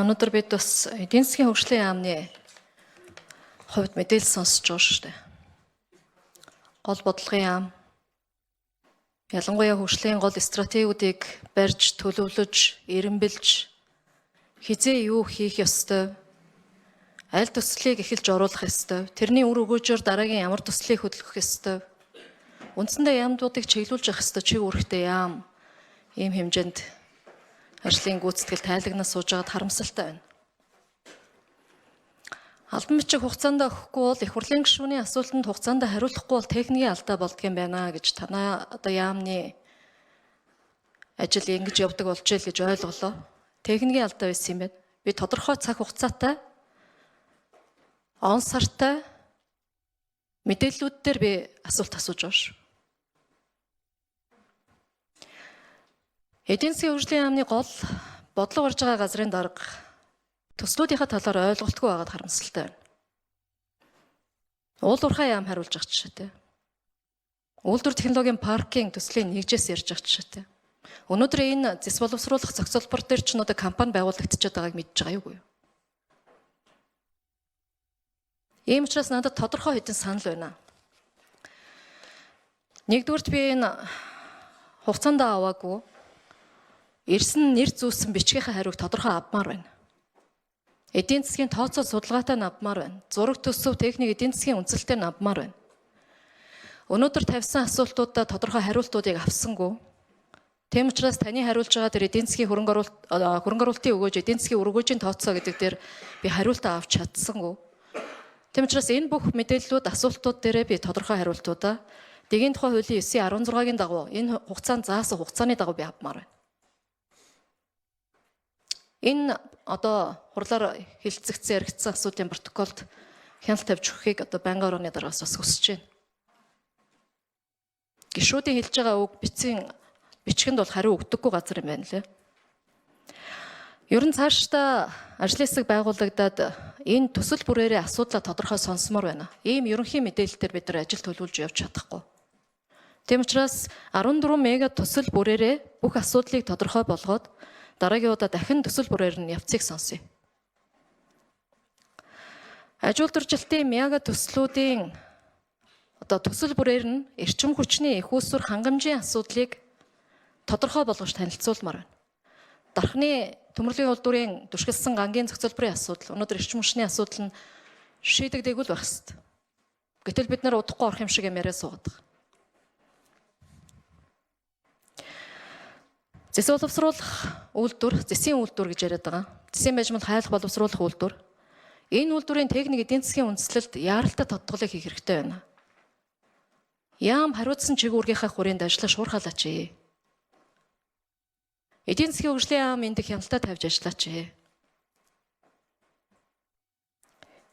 Өнөөдөр бид бас эдийн засгийн хөгжлийн яамны хувьд мэдээлэл сонсож байгаа шүү дээ. Гол бодлогын яам, ялангуяа хөгжлийн гол стратегиудыг барьж, төлөвлөж, эренбэлж, хизээ юу хийх ёстой, аль төслийг эхэлж оруулах ёстой, тэрний үр өгөөжөөр дараагийн ямар төслийг хөдөлгөх ёстой, үндсэндээ яамдуудыг чиглүүлж явах ёстой чиг үүрэгтэй яам, ийм хэмжээнд ажлын гүйцэтгэл тайлагнаас сууж байгаад харамсалтай байна. Албан бичиг хугацаанд өгөхгүй бол их хурлын гишүүний асуултанд хугацаанд хариулахгүй бол техникийн алдаа болдго юм байна гэж танай одоо яамны ажил ингэж явдаг болж ил гэж ойлголоо. Техникийн алдаа байсан юм байна. Би тодорхой цаг хугацаатай он сартай мэдээллүүд дээр би асуулт асууж байгаа шүү. Эдийн засгийн хөгжлийн яамны гол бодлого барьж байгаа газрын дарга төслүүдийнхаа талаар ойлголтгүй байгаад харамсалтай байна. Уулуурхай яам хариулж байгаа жишээтэй. Үйлдвэр технологийн паркийн төслийн нэгжээс ярьж байгаа жишээтэй. Өнөөдөр энэ зэс боловсруулах зохицолбор дээр ч одоо компани байгуулагдчихад байгааг мэдж байгаа юу? Ийм учраас надад тодорхой хэдэн санал байна. Нэгдүгürt би энэ хугацаанд аваагүй ирсэн нэр зүүсэн бичгийнхаа хариуг тодорхой авмаар байна. Эдийн засгийн тооцоо судалгаатай нь авмаар байна. Зураг төсөв техник эдийн засгийн үндэслэлтэй нь авмаар байна. Өнөөдөр тавьсан асуултуудаа тодорхой хариултуудыг авсангүй. Тийм учраас таны хариулж байгаа тэр эдийн засгийн хөрөнгө оруулалтын өгөөж, эдийн засгийн өргөөжийн тооцоо гэдэг дээр би хариултаа авч чадсангүй. Тийм учраас энэ бүх мэдээллүүд, асуултууд дээрээ би тодорхой хариултуудаа дэгийн тухай хуулийн 9.16-гийн дагуу энэ хугацаанд заасан хугацааны дагуу би авмаар байна. Энэ одоо хурлаар хэлэлцэгдсэн яригдсан асуудлын протоколд хяналт тавьж өгөхийг одоо байнгын орооны дараагаас бас хүсэж байна. Гишүүдийн хэлж байгаа үг бичгэнд бол хариу өгдөггүй газар юм байна лээ. Ер нь цаашдаа ажлын хэсэг байгуулагдаад энэ төсөл бүрээрээ асуудлаа тодорхой сонсомоор байна. Ийм ерөнхий мэдээлэлээр бид нар ажил төлөвлөж явж чадахгүй. Тийм учраас 14 мега төсөл бүрээрээ бүх асуудлыг тодорхой болгоод дараагийн удаа дахин төсөл бүрээр нь явцыг сонсъё. Аж үйлдвэржилтийн мега төслүүдийн одоо төсөл бүрээр нь эрчим хүчний их үүсвэр хангамжийн асуудлыг тодорхой болгож танилцуулмаар байна. Дархны төмөрлийн үйлдвэрийн түшгэлсэн гангийн зохицолборын асуудал, өнөөдөр эрчим хүчний асуудал нь шийдэгдээгүй л байх ёстой. Гэтэл бид нар удахгүй орох юм шиг юм яриа суугаад байгаа. Зэс боловсруулах үйлдвэр, зэсийн үйлдвэр гэж яриад байгаа. Зэсийн бажимал хайлах боловсруулах үйлдвэр. Энэ үйлдвэрийн техник эдийн засгийн үндэслэлд яаралтай тодтголыг хийх хэрэгтэй байна. Яам хариуцсан чиг үүргийнхаа хүрээнд ажиллаж шуурхалаач. Эдийн засгийн хөгжлийн яам энд хяналтаа тавьж ажиллаач.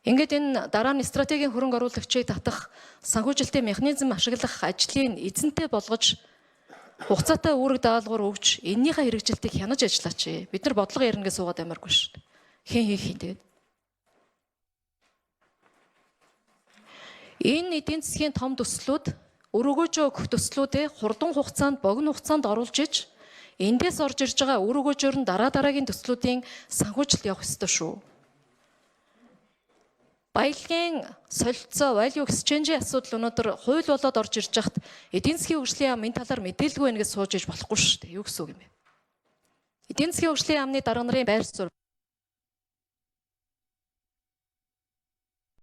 Ингээд энэ дараа нь стратегийн хөрөнгө оруулагчийг татах санхүүжилтийн механизм ашиглах ажлын эзэнтэй болгож хугацаатай үүрэг даалгавар өгч эннийхээ хэрэгжилтийг хянаж ажиллаач. Бид нар бодлого ярингээ суугаад амаргүй шүү дээ. Хэн хийх юм тэгээд. Энэ эдийн засгийн том төслүүд өргөөжөө өгөх төслүүдээ хурдан хугацаанд, богино хугацаанд оруулж иж эндээс орж ирж байгаа үр өгөөжөөр нь дараагийн төслүүдийн санхүүжилт явах ёстой шүү. Баялагын солилцоо, value exchange-ийн асуудал өнөөдөр хууль болоод орж ирж хахад эдийн засгийн хөгжлийн яам энэ талаар мэдээлгүй байна гэж сууж иж болохгүй шүү дээ. Юу гэсэн үг юм бэ? Эдийн засгийн хөгжлийн яамны дарга нарын байр суурь